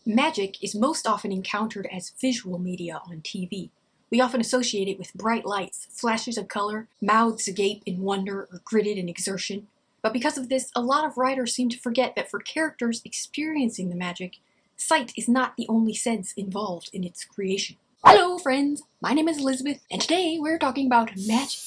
Magic is most often encountered as visual media on TV. We often associate it with bright lights, flashes of color, mouths agape in wonder or gritted in exertion. But because of this, a lot of writers seem to forget that for characters experiencing the magic, sight is not the only sense involved in its creation. Hello friends, my name is Elizabeth, and today we're talking about magic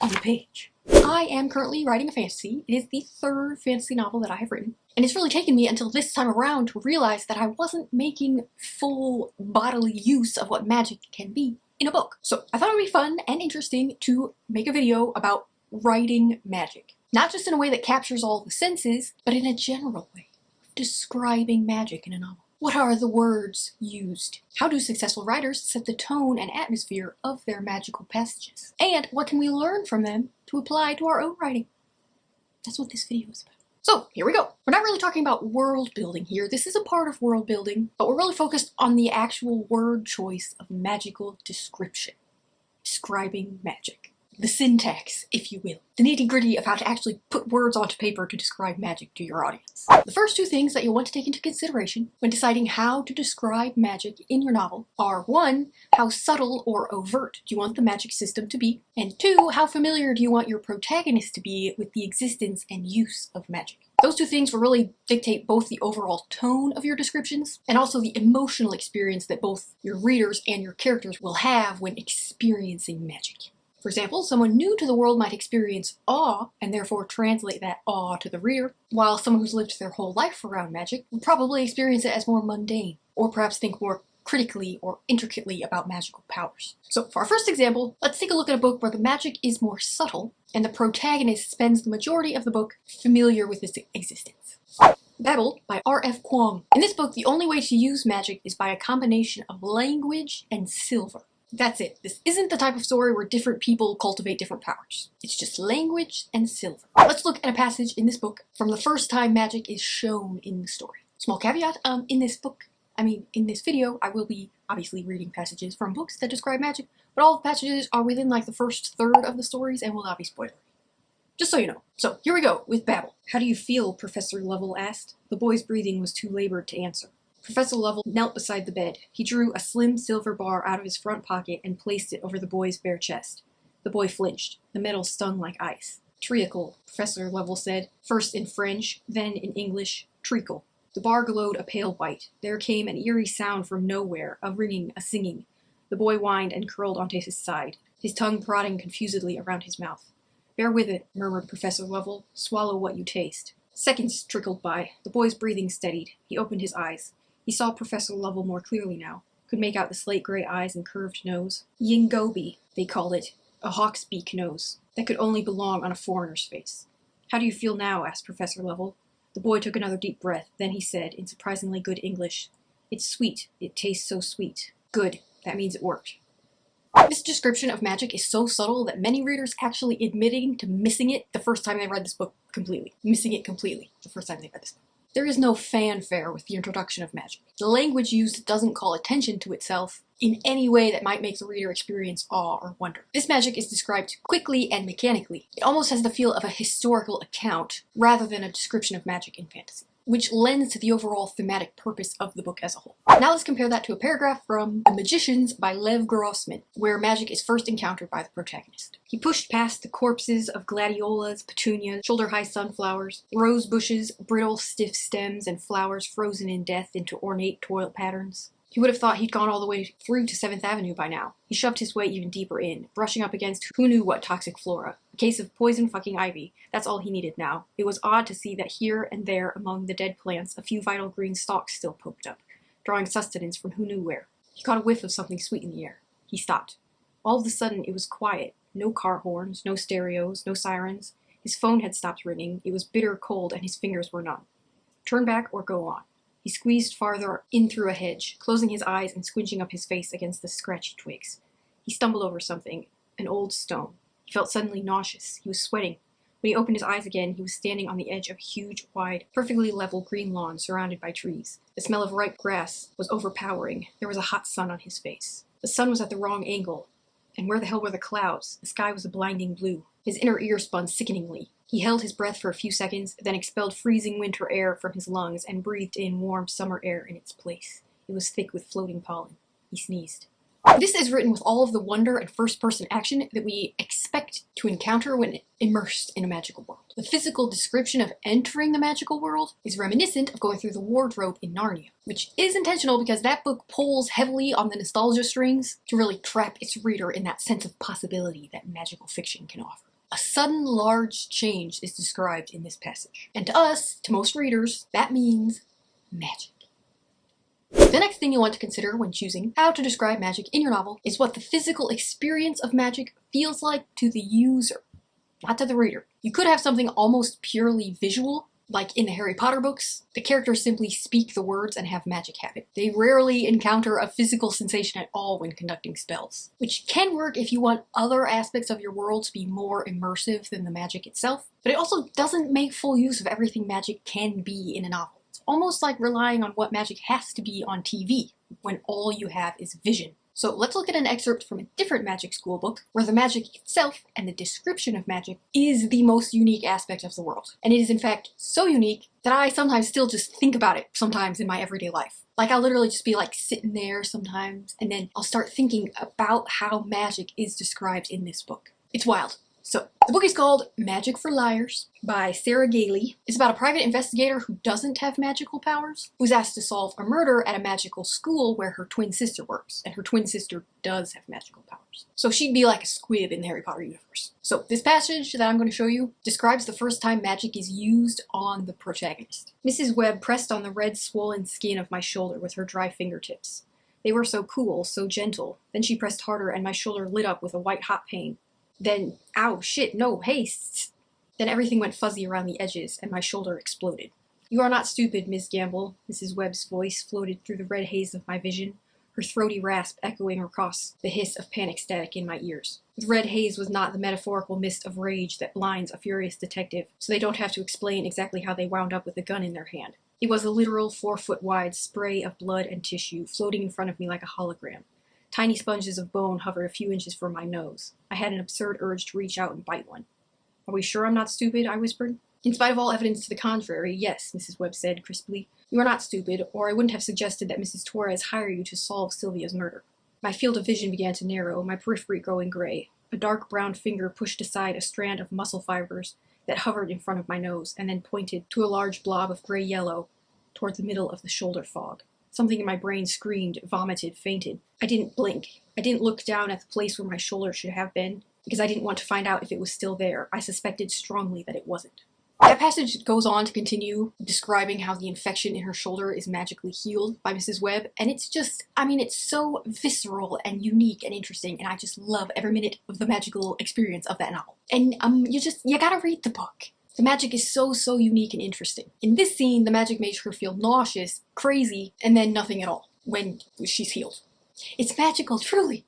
on the page. I am currently writing a fantasy. It is the third fantasy novel that I have written, and it's really taken me until this time around to realize that I wasn't making full bodily use of what magic can be in a book. So I thought it would be fun and interesting to make a video about writing magic. Not just in a way that captures all the senses, but in a general way, describing magic in a novel. What are the words used? How do successful writers set the tone and atmosphere of their magical passages? And what can we learn from them to apply to our own writing? That's what this video is about. So, here we go. We're not really talking about world building here. This is a part of world building, but we're really focused on the actual word choice of magical description. Describing magic. The syntax, if you will. The nitty-gritty of how to actually put words onto paper to describe magic to your audience. The first two things that you'll want to take into consideration when deciding how to describe magic in your novel are 1. How subtle or overt do you want the magic system to be? And 2. How familiar do you want your protagonist to be with the existence and use of magic? Those two things will really dictate both the overall tone of your descriptions and also the emotional experience that both your readers and your characters will have when experiencing magic. For example, someone new to the world might experience awe and therefore translate that awe to the reader, while someone who's lived their whole life around magic would probably experience it as more mundane, or perhaps think more critically or intricately about magical powers. So for our first example, let's take a look at a book where the magic is more subtle and the protagonist spends the majority of the book familiar with its existence. Babel by R.F. Kuang. In this book, the only way to use magic is by a combination of language and silver. That's it. This isn't the type of story where different people cultivate different powers. It's just language and silver. Let's look at a passage in this book from the first time magic is shown in the story. Small caveat, in this video, I will be obviously reading passages from books that describe magic, but all the passages are within like the first third of the stories and will not be spoilery. Just so you know. So, here we go with Babel. How do you feel? Professor Lovell asked. The boy's breathing was too labored to answer. Professor Lovell knelt beside the bed. He drew a slim silver bar out of his front pocket and placed it over the boy's bare chest. The boy flinched. The metal stung like ice. Treacle, Professor Lovell said, first in French, then in English, treacle. The bar glowed a pale white. There came an eerie sound from nowhere, a ringing, a singing. The boy whined and curled onto his side, his tongue prodding confusedly around his mouth. Bear with it, murmured Professor Lovell. Swallow what you taste. Seconds trickled by. The boy's breathing steadied. He opened his eyes. He saw Professor Lovell more clearly now, could make out the slate-gray eyes and curved nose. Yingobi, they called it, a hawk's beak nose, that could only belong on a foreigner's face. How do you feel now? Asked Professor Lovell. The boy took another deep breath, then he said, in surprisingly good English, It's sweet, it tastes so sweet. Good, that means it worked. This description of magic is so subtle that many readers actually admitting to missing it the first time they read this book completely. Missing it completely the first time they read this book. There is no fanfare with the introduction of magic. The language used doesn't call attention to itself in any way that might make the reader experience awe or wonder. This magic is described quickly and mechanically. It almost has the feel of a historical account rather than a description of magic in fantasy, which lends to the overall thematic purpose of the book as a whole. Now let's compare that to a paragraph from The Magicians by Lev Grossman, where magic is first encountered by the protagonist. He pushed past the corpses of gladiolas, petunias, shoulder-high sunflowers, rose bushes, brittle, stiff stems, and flowers frozen in death into ornate toil patterns. He would have thought he'd gone all the way through to 7th Avenue by now. He shoved his way even deeper in, brushing up against who knew what toxic flora. A case of poison-fucking ivy. That's all he needed now. It was odd to see that here and there among the dead plants a few vital green stalks still poked up, drawing sustenance from who knew where. He caught a whiff of something sweet in the air. He stopped. All of a sudden it was quiet. No car horns, no stereos, no sirens. His phone had stopped ringing. It was bitter cold and his fingers were numb. Turn back or go on. He squeezed farther in through a hedge, closing his eyes and squinching up his face against the scratchy twigs. He stumbled over something, an old stone. He felt suddenly nauseous. He was sweating. When he opened his eyes again, he was standing on the edge of a huge, wide, perfectly level green lawn surrounded by trees. The smell of ripe grass was overpowering. There was a hot sun on his face. The sun was at the wrong angle. And where the hell were the clouds? The sky was a blinding blue. His inner ear spun sickeningly. He held his breath for a few seconds, then expelled freezing winter air from his lungs and breathed in warm summer air in its place. It was thick with floating pollen. He sneezed. This is written with all of the wonder and first-person action that we expect to encounter when immersed in a magical world. The physical description of entering the magical world is reminiscent of going through the wardrobe in Narnia, which is intentional because that book pulls heavily on the nostalgia strings to really trap its reader in that sense of possibility that magical fiction can offer. A sudden large change is described in this passage. And to us, to most readers, that means magic. The next thing you'll want to consider when choosing how to describe magic in your novel is what the physical experience of magic feels like to the user, not to the reader. You could have something almost purely visual, like in the Harry Potter books. The characters simply speak the words and have magic happen. They rarely encounter a physical sensation at all when conducting spells, which can work if you want other aspects of your world to be more immersive than the magic itself, but it also doesn't make full use of everything magic can be in a novel. Almost like relying on what magic has to be on TV, when all you have is vision. So let's look at an excerpt from a different magic school book, where the magic itself and the description of magic is the most unique aspect of the world. And it is in fact so unique that I sometimes still just think about it sometimes in my everyday life. Like I'll literally just be like sitting there sometimes, and then I'll start thinking about how magic is described in this book. It's wild. So, the book is called Magic for Liars by Sarah Gailey. It's about a private investigator who doesn't have magical powers, who's asked to solve a murder at a magical school where her twin sister works, and her twin sister does have magical powers. So she'd be like a squib in the Harry Potter universe. So this passage that I'm going to show you describes the first time magic is used on the protagonist. Mrs. Webb pressed on the red swollen skin of my shoulder with her dry fingertips. They were so cool, so gentle. Then she pressed harder and my shoulder lit up with a white hot pain. Then, ow, shit, no, haste. Then everything went fuzzy around the edges, and my shoulder exploded. You are not stupid, Miss Gamble. Mrs. Webb's voice floated through the red haze of my vision, her throaty rasp echoing across the hiss of panic static in my ears. The red haze was not the metaphorical mist of rage that blinds a furious detective, so they don't have to explain exactly how they wound up with a gun in their hand. It was a literal 4-foot-wide spray of blood and tissue floating in front of me like a hologram. Tiny sponges of bone hovered a few inches from my nose. I had an absurd urge to reach out and bite one. Are we sure I'm not stupid? I whispered. In spite of all evidence to the contrary, yes, Mrs. Webb said crisply. You are not stupid, or I wouldn't have suggested that Mrs. Torres hire you to solve Sylvia's murder. My field of vision began to narrow, my periphery growing gray. A dark brown finger pushed aside a strand of muscle fibers that hovered in front of my nose, and then pointed to a large blob of gray-yellow toward the middle of the shoulder fog. Something in my brain screamed, vomited, fainted. I didn't blink. I didn't look down at the place where my shoulder should have been, because I didn't want to find out if it was still there. I suspected strongly that it wasn't. That passage goes on to continue describing how the infection in her shoulder is magically healed by Mrs. Webb, and it's just, it's so visceral and unique and interesting, and I just love every minute of the magical experience of that novel. And you gotta read the book. The magic is so unique and interesting. In this scene, the magic makes her feel nauseous, crazy, and then nothing at all when she's healed. It's magical, truly.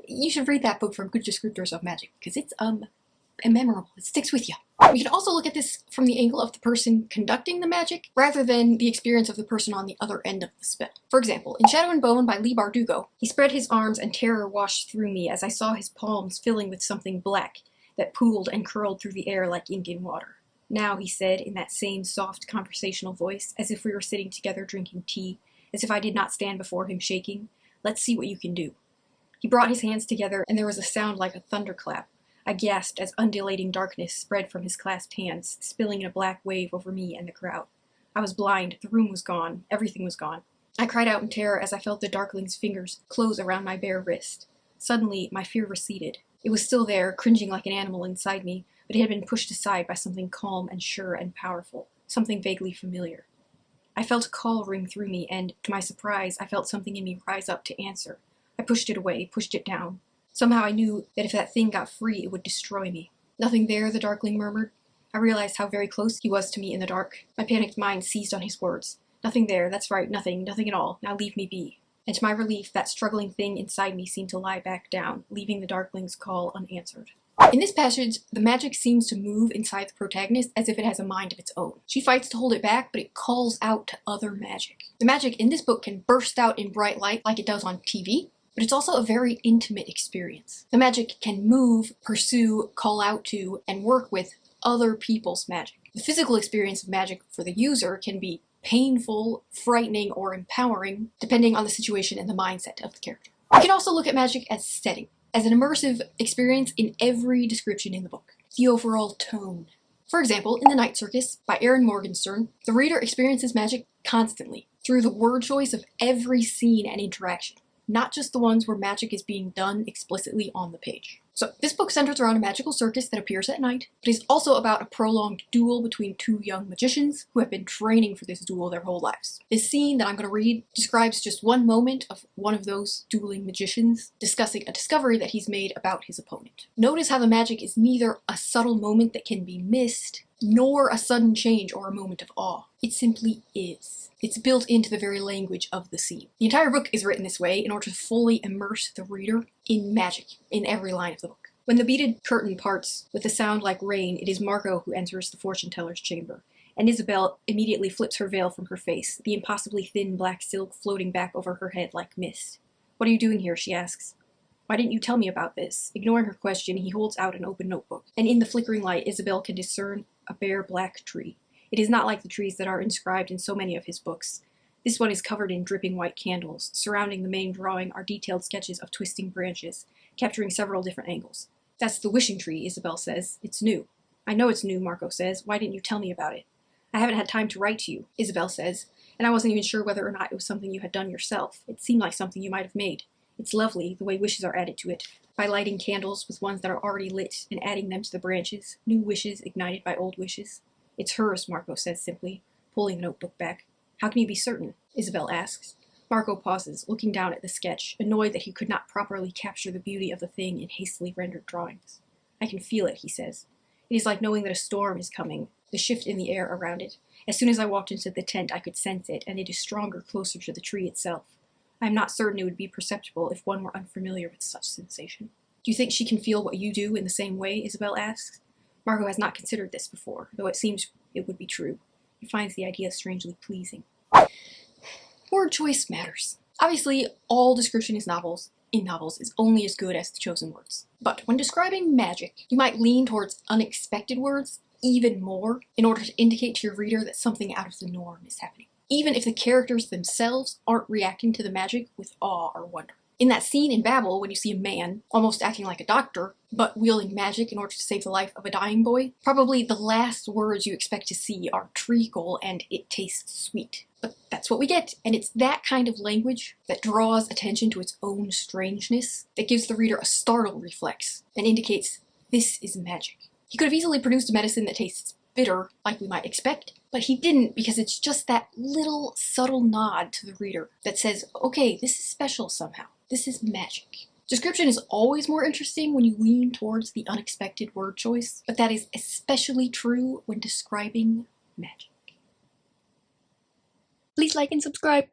You should read that book for good descriptors of magic, because it's memorable. It sticks with you. We can also look at this from the angle of the person conducting the magic, rather than the experience of the person on the other end of the spell. For example, in Shadow and Bone by Leigh Bardugo, he spread his arms and terror washed through me as I saw his palms filling with something black that pooled and curled through the air like ink in water. Now, he said in that same soft conversational voice, as if we were sitting together drinking tea, as if I did not stand before him shaking, let's see what you can do. He brought his hands together, and there was a sound like a thunderclap. I gasped as undulating darkness spread from his clasped hands, spilling in a black wave over me and the crowd. I was blind, the room was gone, everything was gone. I cried out in terror as I felt the darkling's fingers close around my bare wrist. Suddenly, my fear receded. It was still there, cringing like an animal inside me, but it had been pushed aside by something calm and sure and powerful, something vaguely familiar. I felt a call ring through me, and, to my surprise, I felt something in me rise up to answer. I pushed it away, pushed it down. Somehow I knew that if that thing got free, it would destroy me. Nothing there, the darkling murmured. I realized how very close he was to me in the dark. My panicked mind seized on his words. Nothing there, that's right, nothing at all. Now leave me be. And to my relief, that struggling thing inside me seemed to lie back down, leaving the darkling's call unanswered. In this passage, the magic seems to move inside the protagonist as if it has a mind of its own. She fights to hold it back, but it calls out to other magic. The magic in this book can burst out in bright light like it does on TV, but it's also a very intimate experience. The magic can move, pursue, call out to, and work with other people's magic. The physical experience of magic for the user can be painful, frightening, or empowering, depending on the situation and the mindset of the character. You can also look at magic as setting, as an immersive experience in every description in the book. The overall tone. For example, in The Night Circus by Aaron Morgenstern, the reader experiences magic constantly, through the word choice of every scene and interaction, not just the ones where magic is being done explicitly on the page. So this book centers around a magical circus that appears at night, but is also about a prolonged duel between two young magicians who have been training for this duel their whole lives. This scene that I'm going to read describes just one moment of one of those dueling magicians discussing a discovery that he's made about his opponent. Notice how the magic is neither a subtle moment that can be missed, nor a sudden change or a moment of awe. It simply is. It's built into the very language of the scene. The entire book is written this way in order to fully immerse the reader in magic in every line of the book. When the beaded curtain parts with a sound like rain, it is Marco who enters the fortune teller's chamber, and Isabel immediately flips her veil from her face, the impossibly thin black silk floating back over her head like mist. "What are you doing here?" she asks. "Why didn't you tell me about this?" Ignoring her question, he holds out an open notebook, and in the flickering light, Isabel can discern a bare black tree. It is not like the trees that are inscribed in so many of his books. This one is covered in dripping white candles. Surrounding the main drawing are detailed sketches of twisting branches, capturing several different angles. "That's the wishing tree," Isabel says. "It's new." "I know it's new," Marco says. "Why didn't you tell me about it?" "I haven't had time to write to you," Isabel says, "and I wasn't even sure whether or not it was something you had done yourself. It seemed like something you might have made. It's lovely, the way wishes are added to it, by lighting candles with ones that are already lit and adding them to the branches, new wishes ignited by old wishes." "It's hers," Marco says simply, pulling the notebook back. "How can you be certain?" Isabel asks. Marco pauses, looking down at the sketch, annoyed that he could not properly capture the beauty of the thing in hastily rendered drawings. "I can feel it," he says. "It is like knowing that a storm is coming, the shift in the air around it. As soon as I walked into the tent, I could sense it, and it is stronger closer to the tree itself. I am not certain it would be perceptible if one were unfamiliar with such sensation." "Do you think she can feel what you do in the same way?" Isabel asks. Marco has not considered this before, though it seems it would be true. He finds the idea strangely pleasing. Word choice matters. Obviously, all description in novels is only as good as the chosen words. But when describing magic, you might lean towards unexpected words even more in order to indicate to your reader that something out of the norm is happening, even if the characters themselves aren't reacting to the magic with awe or wonder. In that scene in Babel, when you see a man, almost acting like a doctor, but wielding magic in order to save the life of a dying boy, probably the last words you expect to see are treacle and "it tastes sweet." But that's what we get, and it's that kind of language that draws attention to its own strangeness, that gives the reader a startle reflex, and indicates this is magic. He could have easily produced a medicine that tastes bitter, like we might expect, but he didn't, because it's just that little subtle nod to the reader that says, okay, this is special somehow. This is magic. Description is always more interesting when you lean towards the unexpected word choice, but that is especially true when describing magic. Please like and subscribe.